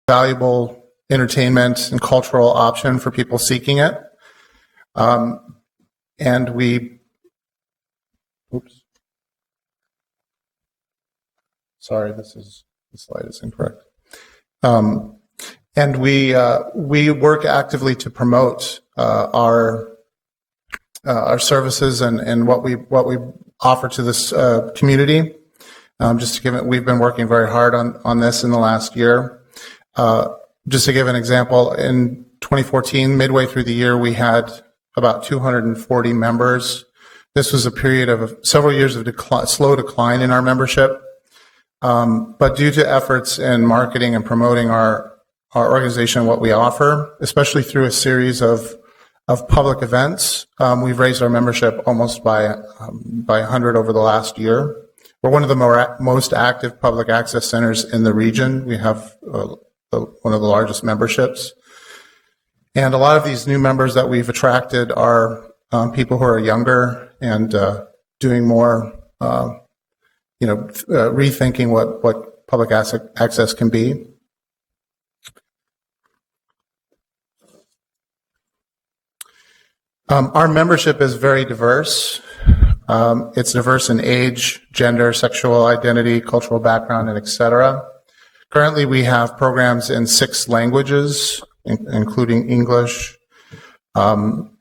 valuable entertainment and cultural option for people seeking it. And we, sorry, the slide is incorrect. And we work actively to promote our services and what we offer to this community. Just to give it, we've been working very hard on this in the last year. Just to give an example, in 2014, midway through the year, we had about 240 members. This was a period of several years of slow decline in our membership. But due to efforts in marketing and promoting our organization and what we offer, especially through a series of public events, we've raised our membership almost by 100 over the last year. We're one of the most active public access centers in the region. We have one of the largest memberships. And a lot of these new members that we've attracted are people who are younger and doing more, rethinking what public access can be. Our membership is very diverse. It's diverse in age, gender, sexual identity, cultural background, and et cetera. Currently, we have programs in 6 languages, including English. And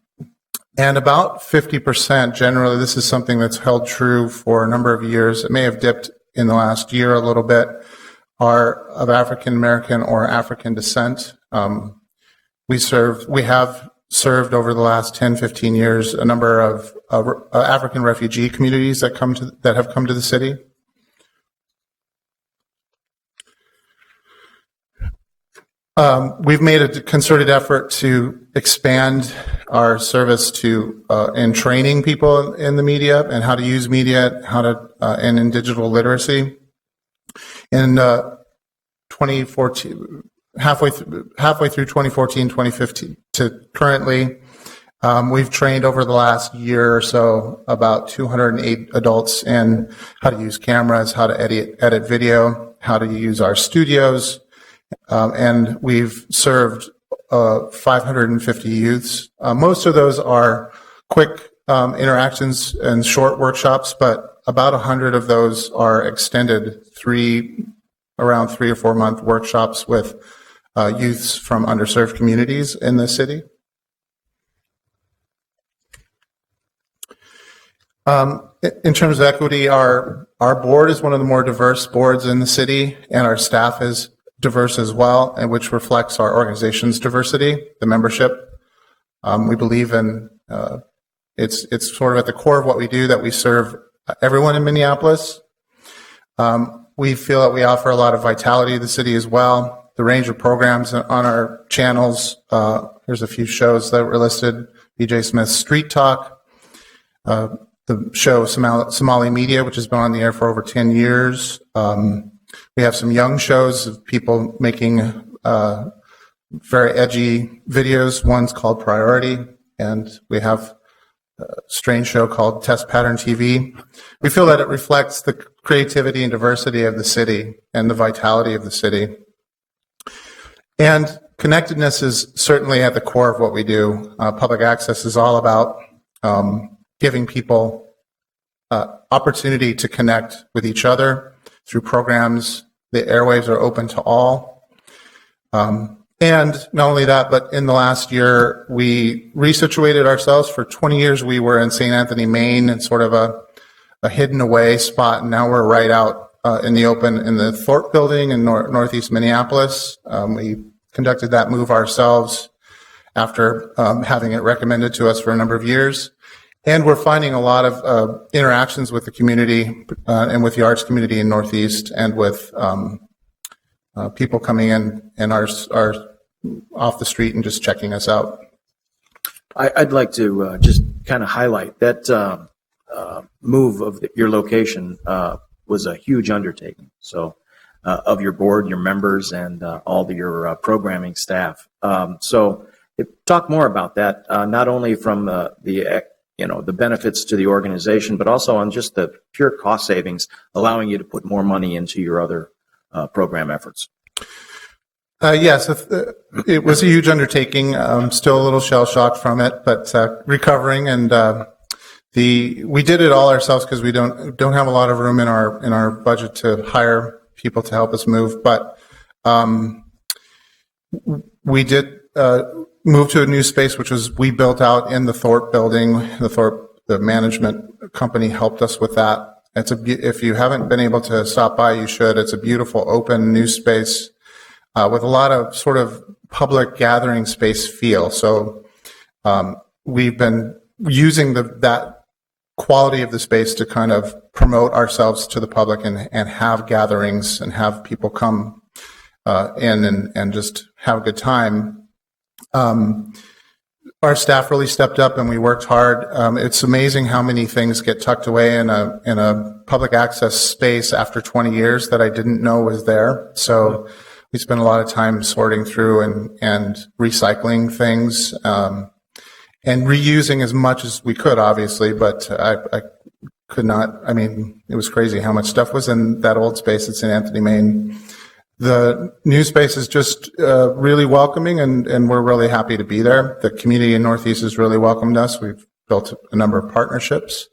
about 50%, generally, this is something that's held true for a number of years. It may have dipped in the last year a little bit, are of African American or African descent. We have served over the last 10, 15 years a number of African refugee communities that have come to the city. We've made a concerted effort to expand our service to in training people in the media and how to use media, and in digital literacy. In 2014, halfway through 2014, 2015 to currently, we've trained over the last year or so about 208 adults in how to use cameras, how to edit video, how to use our studios. And we've served 550 youths. Most of those are quick interactions and short workshops, but about 100 of those are extended around 3 or 4 month workshops with youths from underserved communities in the city. In terms of equity, our board is one of the more diverse boards in the city, and our staff is diverse as well, and which reflects our organization's diversity, the membership. We believe in, it's sort of at the core of what we do that we serve everyone in Minneapolis. We feel that we offer a lot of vitality to the city as well. The range of programs on our channels, here's a few shows that were listed. BJ Smith's Street Talk, the show Somali Media, which has been on the air for over 10 years. We have some young shows of people making very edgy videos. One's called Priority, and we have a strange show called Test Pattern TV. We feel that it reflects the creativity and diversity of the city and the vitality of the city. And connectedness is certainly at the core of what we do. Public access is all about giving people opportunity to connect with each other through programs. The airwaves are open to all. And not only that, but in the last year, we resituated ourselves. For 20 years, we were in St. Anthony, Maine, in sort of a hidden away spot, and now we're right out in the open in the Thorpe Building in northeast Minneapolis. We conducted that move ourselves after having it recommended to us for a number of years. And we're finding a lot of interactions with the community and with the arts community in Northeast, and with people coming in and are off the street and just checking us out. I'd like to just kind of highlight that move of your location was a huge undertaking. So of your board, your members, and all of your programming staff. So talk more about that, not only from the benefits to the organization, but also on just the pure cost savings, allowing you to put more money into your other program efforts. Yes, it was a huge undertaking. Still a little shell shocked from it, but recovering. And we did it all ourselves because we don't have a lot of room in our budget to hire people to help us move. But we did move to a new space, which was we built out in the Thorpe building. The management company helped us with that. If you haven't been able to stop by, you should. It's a beautiful, open, new space with a lot of sort of public gathering space feel. So we've been using that quality of the space to kind of promote ourselves to the public and have gatherings and have people come in and just have a good time. Our staff really stepped up and we worked hard. It's amazing how many things get tucked away in a public access space after 20 years that I didn't know was there. So we spent a lot of time sorting through and recycling things, and reusing as much as we could, obviously, but I could not. I mean, it was crazy how much stuff was in that old space at St. Anthony, Maine. The new space is just really welcoming, and we're really happy to be there. The community in Northeast has really welcomed us. We've built a number of partnerships.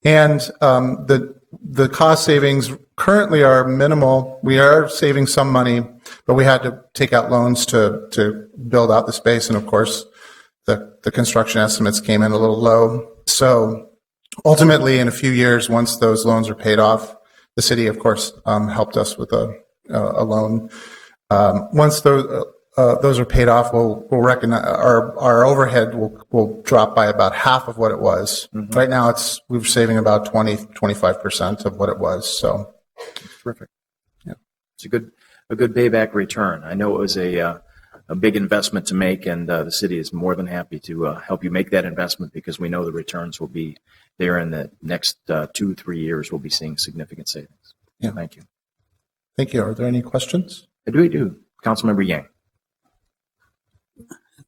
And the cost savings currently are minimal. We are saving some money, but we had to take out loans to build out the space. And of course, the construction estimates came in a little low. So ultimately, in a few years, once those loans are paid off, the city, of course, helped us with a loan. Once those are paid off, we'll recognize our overhead will drop by about half of what it was. Mm-hmm. Right now, we're saving about 25% of what it was. So terrific. Yeah, it's a good payback return. I know it was a big investment to make, and the city is more than happy to help you make that investment because we know the returns will be there in the next 2-3 years. We'll be seeing significant savings. Yeah. Thank you. Thank you. Are there any questions? I do. Councilmember Yang.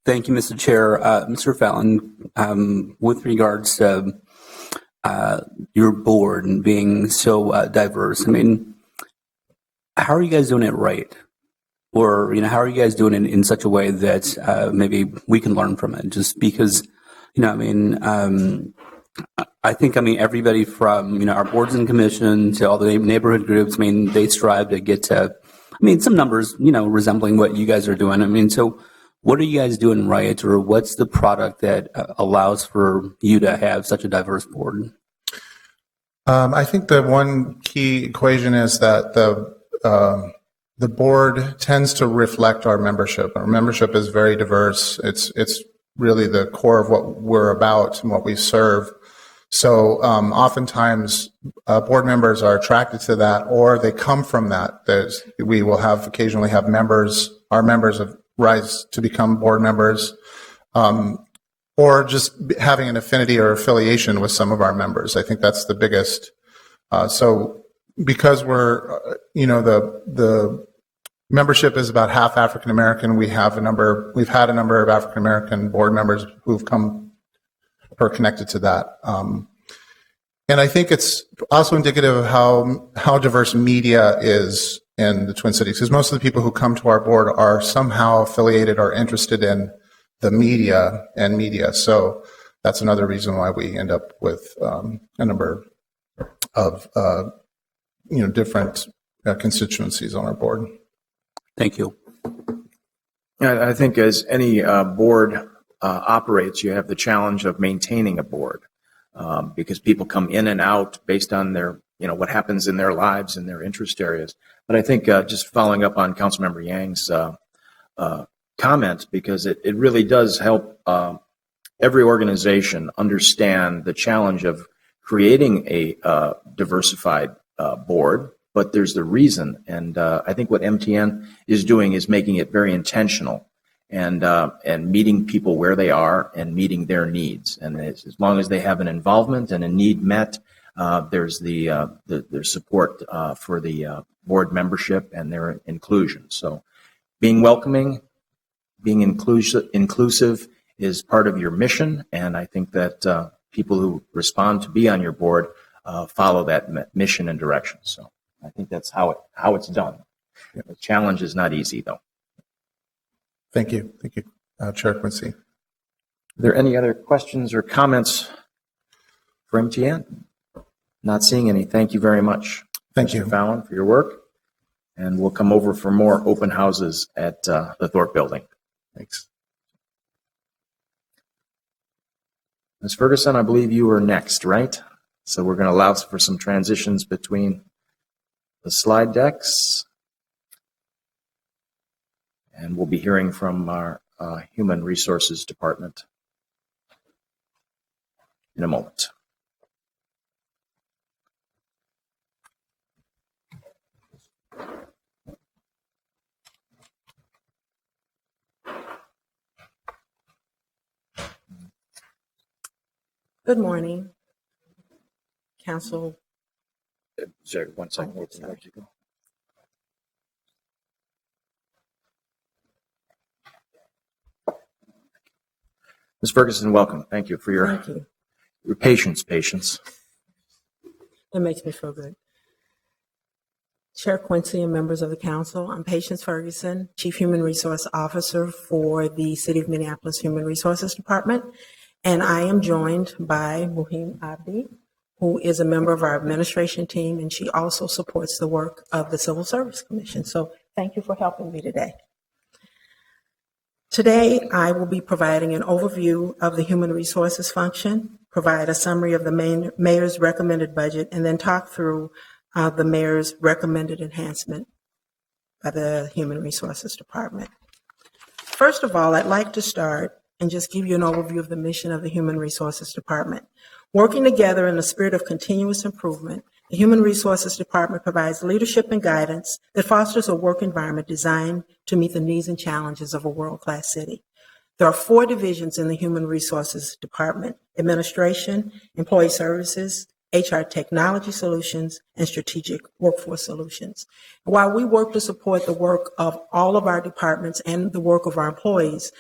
Thank you, Mr. Chair. Mr. Fallon, with regards to your board and being so diverse, I mean, how are you guys doing it right? Or, how are you guys doing it in such a way that maybe we can learn from it? Just because, I think, everybody from, our boards and commissions to all the neighborhood groups, they strive to get to, some numbers, resembling what you guys are doing. So what are you guys doing right, or what's the product that allows for you to have such a diverse board? I think the one key equation is that the board tends to reflect our membership. Our membership is very diverse. It's really the core of what we're about and what we serve. So oftentimes board members are attracted to that, or they come from that. We will occasionally have our members rise to become board members, or just having an affinity or affiliation with some of our members. I think that's the biggest. So because we're, the membership is about half African American, we've had a number of African American board members who've come or connected to that. And I think it's also indicative of how diverse media is in the Twin Cities, because most of the people who come to our board are somehow affiliated or interested in the media and media. So that's another reason why we end up with a number of different constituencies on our board. Thank you. I think as any board operates, you have the challenge of maintaining a board because people come in and out based on their, what happens in their lives and their interest areas. But I think just following up on Councilmember Yang's comment, because it really does help every organization understand the challenge of creating a diversified board. But there's the reason, and I think what MTN is doing is making it very intentional and meeting people where they are and meeting their needs. And as long as they have an involvement and a need met, there's there's support for the board membership and their inclusion. So being welcoming, being inclusive is part of your mission, and I think that people who respond to be on your board follow that mission and direction. So I think that's how it's done. The challenge is not easy, though. Thank you. Thank you, Chair Quincy. Are there any other questions or comments for MTN? Not seeing any. Thank you very much. Thank you. Mr. Fallon, for your work. And we'll come over for more open houses at the Thorpe Building. Thanks. Ms. Ferguson, I believe you were next, right? So we're going to allow for some transitions between the slide decks. And we'll be hearing from our Human Resources Department in a moment. Good morning, Council. Sorry, 1 second. Where would you go? Ms. Ferguson, welcome. Thank you for Thank you. your patience. That makes me feel good. Chair Quincy and members of the council, I'm Patience Ferguson, Chief Human Resource Officer for the City of Minneapolis Human Resources Department, and I am joined by Muhim Abdi, who is a member of our administration team, and she also supports the work of the Civil Service Commission. So thank you for helping me today. Today, I will be providing an overview of the human resources function, provide a summary of the mayor's recommended budget, and then talk through the mayor's recommended enhancement by the Human Resources Department. First of all, I'd like to start and just give you an overview of the mission of the Human Resources Department. Working together in the spirit of continuous improvement, the Human Resources Department provides leadership and guidance that fosters a work environment designed to meet the needs and challenges of a world-class city. There are 4 divisions in the Human Resources Department: Administration, Employee Services, HR Technology Solutions, and Strategic Workforce Solutions. While we work to support the work of all of our departments and the work of our employees,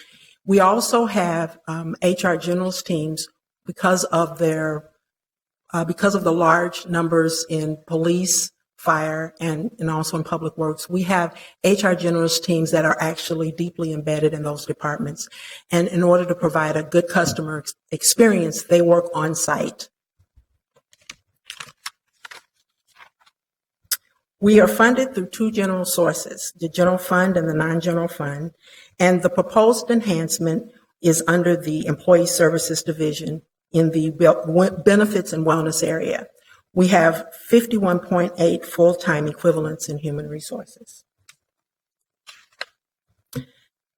we also have HR generalist teams because of the large numbers in police, fire, and also in public works. We have HR generalist teams that are actually deeply embedded in those departments. And in order to provide a good customer experience, they work on site. We are funded through 2 general sources, the general fund and the non-general fund, and the proposed enhancement is under the Employee Services Division in the benefits and wellness area. We have 51.8 full-time equivalents in human resources.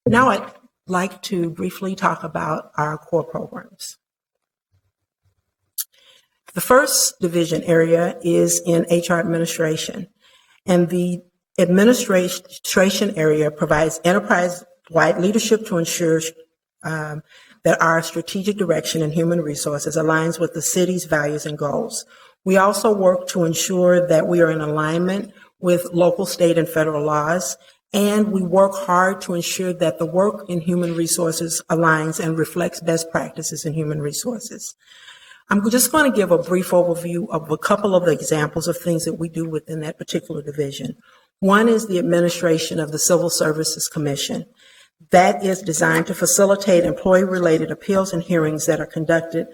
Now I'd like to briefly talk about our core programs. The first division area is in HR administration. And the administration area provides enterprise-wide leadership to ensure that our strategic direction in human resources aligns with the city's values and goals. We also work to ensure that we are in alignment with local, state, and federal laws, and we work hard to ensure that the work in human resources aligns and reflects best practices in human resources. I'm just going to give a brief overview of a couple of examples of things that we do within that particular division. One is the administration of the Civil Services Commission. That is designed to facilitate employee-related appeals and hearings that are conducted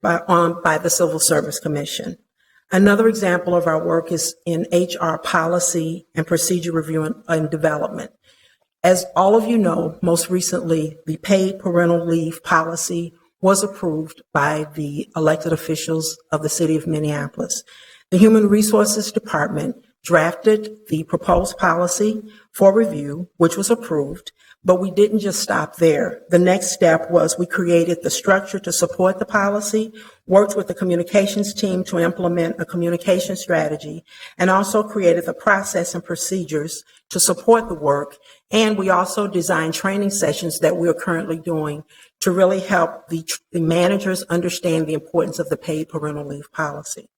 by the Civil Service Commission. Another example of our work is in HR policy and procedure review and development. As all of you know, most recently, the paid parental leave policy was approved by the elected officials of the City of Minneapolis. The Human Resources Department drafted the proposed policy for review, which was approved, but we didn't just stop there. The next step was we created the structure to support the policy, worked with the communications team to implement a communication strategy, and also created the process and procedures to support the work. And we also designed training sessions that we are currently doing to really help the managers understand the importance of the paid parental leave policy.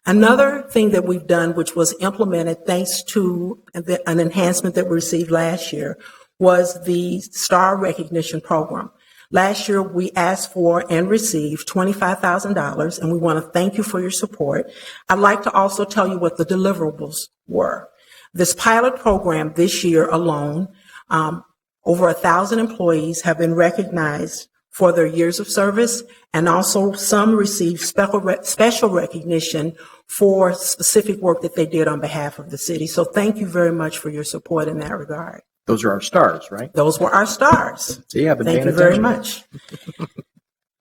Another thing that we've done, which was implemented thanks to an enhancement that we received last year, was the STAR recognition program. Last year, we asked for and received $25,000, and we want to thank you for your support. I'd like to also tell you what the deliverables were. This pilot program this year alone Over 1,000 employees have been recognized for their years of service, and also some received special recognition for specific work that they did on behalf of the city. So thank you very much for your support in that regard. Those are our stars, right? Those were our stars. See, I've been Thank paying you very attention. much.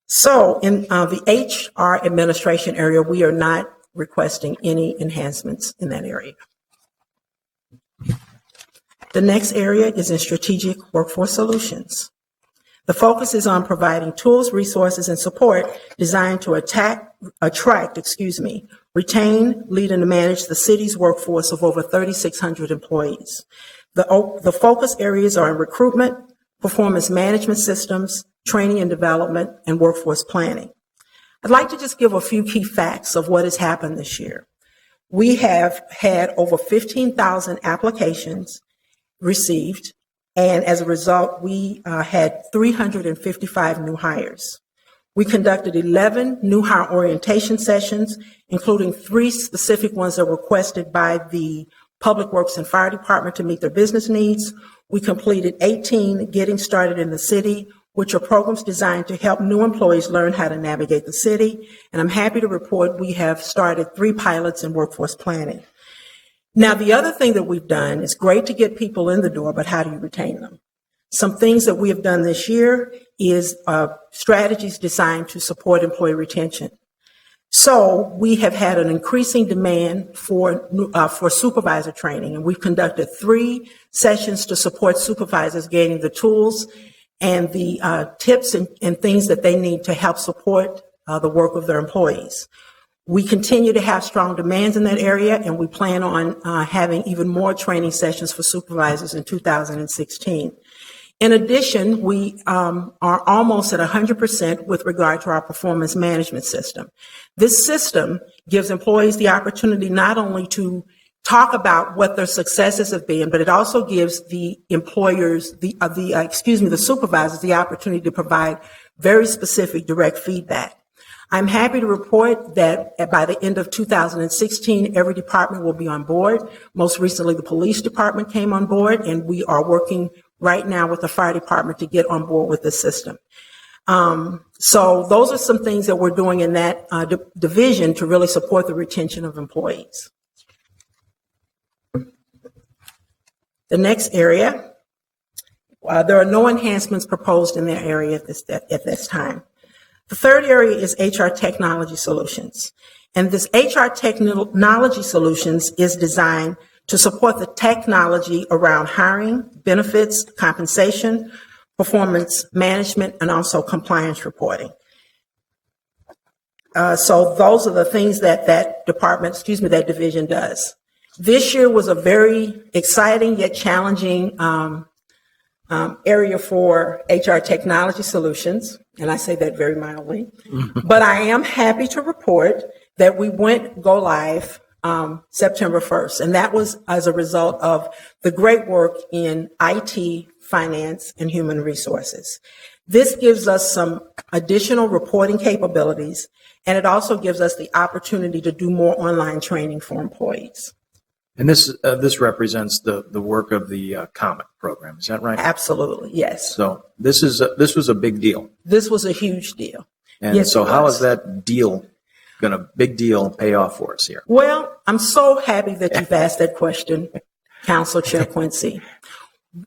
So in the HR administration area, we are not requesting any enhancements in that area. The next area is in strategic workforce solutions. The focus is on providing tools, resources, and support designed to attract, retain, lead, and manage the city's workforce of over 3,600 employees. The focus areas are in recruitment, performance management systems, training and development, and workforce planning. I'd like to just give a few key facts of what has happened this year. We have had over 15,000 applications received, and as a result, we had 355 new hires. We conducted 11 new hire orientation sessions, including 3 specific ones that were requested by the Public Works and Fire Department to meet their business needs. We completed 18 Getting Started in the City, which are programs designed to help new employees learn how to navigate the city. And I'm happy to report we have started 3 pilots in workforce planning. Now, the other thing that we've done is great to get people in the door, but how do you retain them? Some things that we have done this year is strategies designed to support employee retention. So we have had an increasing demand for supervisor training, and we've conducted 3 sessions to support supervisors gaining the tools and the tips and things that they need to help support the work of their employees. We continue to have strong demands in that area, and we plan on having even more training sessions for supervisors in 2016. In addition, we are almost at 100% with regard to our performance management system. This system gives employees the opportunity not only to talk about what their successes have been, but it also gives the employers, the supervisors, the opportunity to provide very specific direct feedback. I'm happy to report that by the end of 2016, every department will be on board. Most recently, the police department came on board, and we are working right now with the fire department to get on board with the system. So those are some things that we're doing in that division to really support the retention of employees. The next area, there are no enhancements proposed in that area at this time. The third area is HR technology solutions. And this HR technology solutions is designed to support the technology around hiring, benefits, compensation, performance management, and also compliance reporting. So those are the things that that division does. This year was a very exciting yet challenging area for HR technology solutions, and I say that very mildly. But I am happy to report that we went go live September 1st, and that was as a result of the great work in IT, finance, and human resources. This gives us some additional reporting capabilities, and it also gives us the opportunity to do more online training for employees. And this represents the work of the COMET program. Is that right? Absolutely, yes. So this was a big deal. This was a huge deal. And yes, so how is that deal big deal pay off for us here? Well, I'm so happy that you've asked that question, Council Chair Quincy.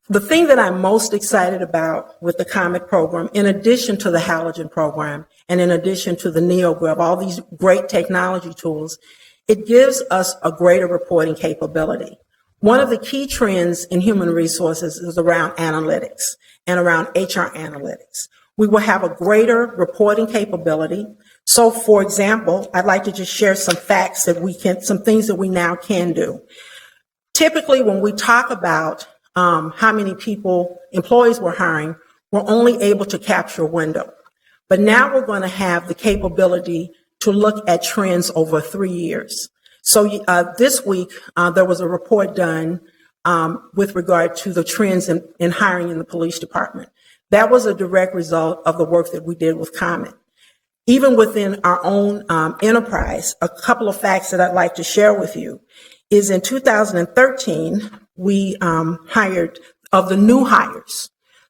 The thing that I'm most excited about with the COMET program, in addition to the Halogen program and in addition to the NeoGov, all these great technology tools, it gives us a greater reporting capability. One of the key trends in human resources is around analytics and around HR analytics. We will have a greater reporting capability. So, for example, I'd like to just share some facts some things that we now can do. Typically, when we talk about how many employees we're hiring, we're only able to capture a window. But now we're going to have the capability to look at trends over 3 years. So this week, there was a report done with regard to the trends in hiring in the police department. That was a direct result of the work that we did with COMET. Even within our own enterprise, a couple of facts that I'd like to share with you is in 2013, we hired of the new hires,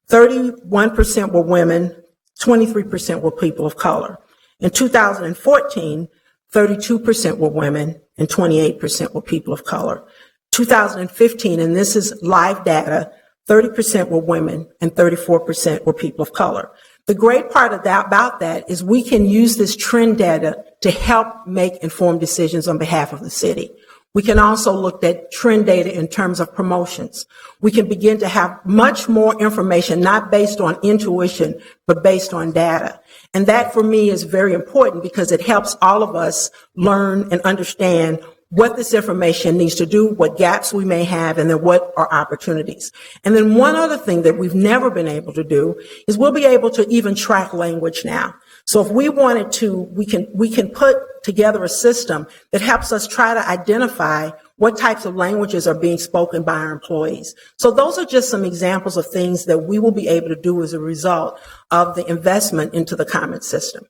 31% were women, 23% were people of color. In 2014, 32% were women and 28% were people of color. 2015, and this is live data, 30% were women and 34% were people of color. The great part of that, about that is we can use this trend data to help make informed decisions on behalf of the city. We can also look at trend data in terms of promotions. We can begin to have much more information, not based on intuition, but based on data. And that for me is very important because it helps all of us learn and understand what this information needs to do, what gaps we may have, and then what are opportunities. And then one other thing that we've never been able to do is we'll be able to even track language now. So if we wanted to, we can put together a system that helps us try to identify what types of languages are being spoken by our employees. So those are just some examples of things that we will be able to do as a result of the investment into the comment system.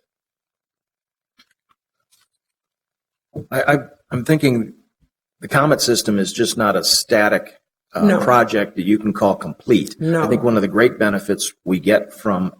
I'm thinking the comment system is just not a static No. project that you can call complete. No. I think one of the great benefits we get from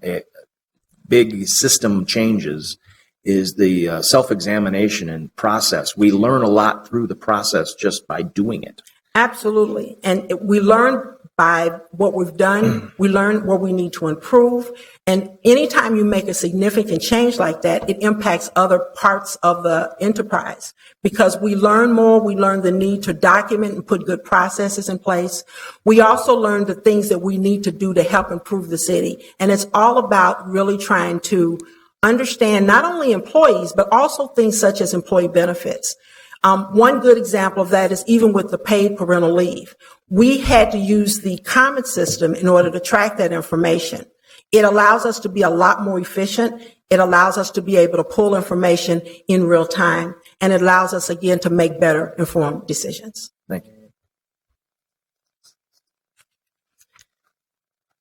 big system changes is the self-examination and process. We learn a lot through the process just by doing it. Absolutely. And we learn by what we've done. We learn where we need to improve. And anytime you make a significant change like that, it impacts other parts of the enterprise because we learn more. We learn the need to document and put good processes in place. We also learn the things that we need to do to help improve the city. And it's all about really trying to understand not only employees, but also things such as employee benefits. One good example of that is even with the paid parental leave. We had to use the comment system in order to track that information. It allows us to be a lot more efficient. It allows us to be able to pull information in real time. And it allows us, again, to make better informed decisions. Thank you.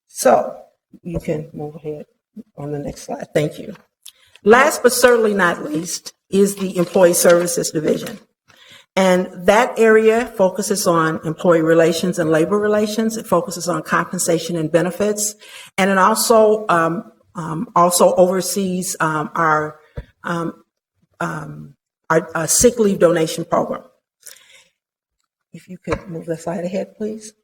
So you can move ahead on the next slide. Thank you. Last but certainly not least is the Employee Services Division. And that area focuses on employee relations and labor relations. It focuses on compensation and benefits. And it also oversees our sick leave donation program. If you could move the slide ahead, please.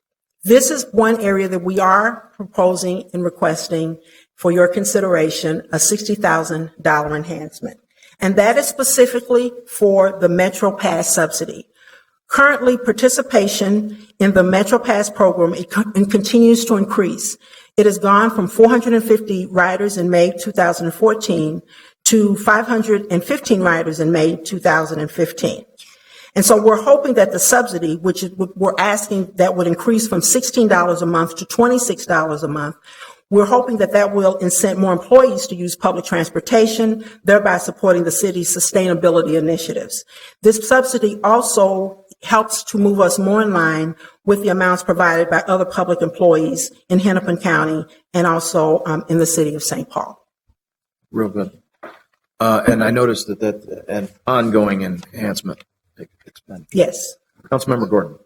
This is one area that we are proposing and requesting for your consideration, a $60,000 enhancement. And that is specifically for the MetroPass subsidy. Currently, participation in the MetroPass program continues to increase. It has gone from 450 riders in May 2014 to 515 riders in May 2015. And so we're hoping that the subsidy, which we're asking that would increase from $16 a month to $26 a month, we're hoping that that will incent more employees to use public transportation, thereby supporting the city's sustainability initiatives. This subsidy also helps to move us more in line with the amounts provided by other public employees in Hennepin County and also in the city of St. Paul. Real good. And I noticed that an ongoing enhancement expense. Yes. Councilmember Gordon.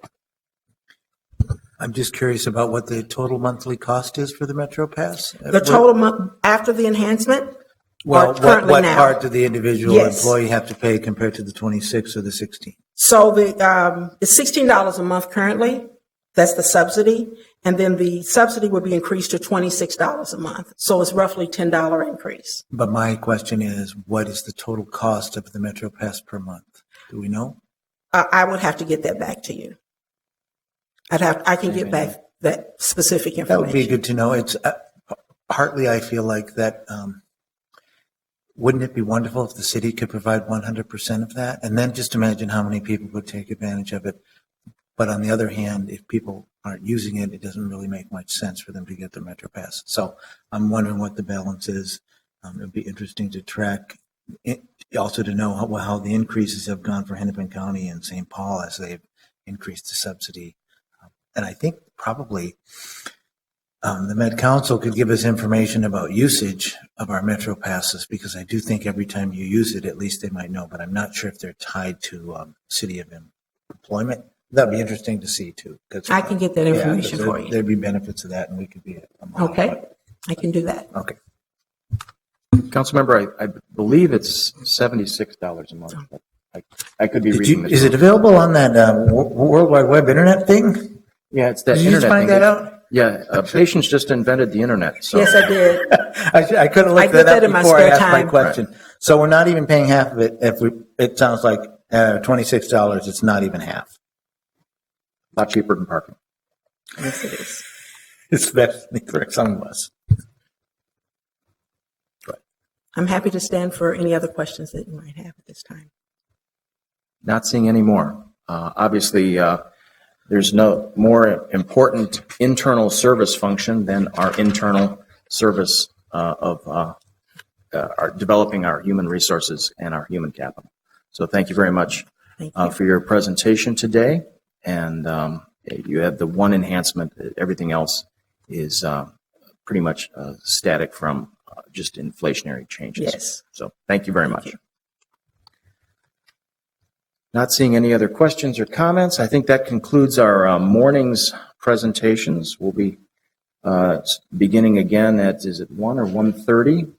I'm just curious about what the total monthly cost is for the MetroPass. The total month after the enhancement? Well, or currently what now? part did the individual Yes. employee have to pay compared to the 26 or the 16? So it's $16 a month currently. That's the subsidy. And then the subsidy would be increased to $26 a month. So it's roughly $10 increase. But my question is, what is the total cost of the MetroPass per month? Do we know? I would have to get that back to you. I can get back that specific information. That would be good to know. It's partly I feel like that. Wouldn't it be wonderful if the city could provide 100% of that? And then just imagine how many people would take advantage of it. But on the other hand, if people aren't using it, it doesn't really make much sense for them to get the MetroPass. So I'm wondering what the balance is. It would be interesting to track, also to know how the increases have gone for Hennepin County and St. Paul as they've increased the subsidy. And I think probably the Met Council could give us information about usage of our Metro passes, because I do think every time you use it, at least they might know, but I'm not sure if they're tied to city of employment That'd be interesting to see too. 'cause, I can get that yeah, 'cause information for you. There'd be benefits of that and we could be. among Okay, it. I can do that. Okay. Councilmember, I believe it's $76 a month. But I could be Did reading you, this is it wrong. available on that World Wide Web internet thing? Yeah, it's that Did you just internet find thing that out? Yeah, patients just invented the internet. So Yes, I did. I could have I looked did that that up in my before I spare asked my time. question. So we're not even paying half of it. It sounds like $26. It's not even half. a lot cheaper than parking. Yes, it is. Especially for some of us. I'm happy to stand for any other questions that you might have at this time. Not seeing any more. Obviously, there's no more important internal service function than our internal service of our developing our human resources and our human capital. So thank you very much Thank you. for your presentation today. And you have the one enhancement. Everything else is pretty much static from just inflationary changes. Yes. So thank you very much. Not seeing any other questions or comments. I think that concludes our morning's presentations. We'll be beginning again at, is it 1 or 1:30?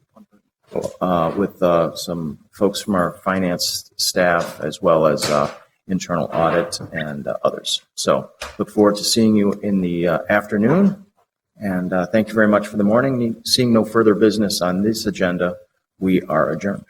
With some folks from our finance staff as well as internal audit and others. So look forward to seeing you in the afternoon. And thank you very much for the morning. Seeing no further business on this agenda, we are adjourned.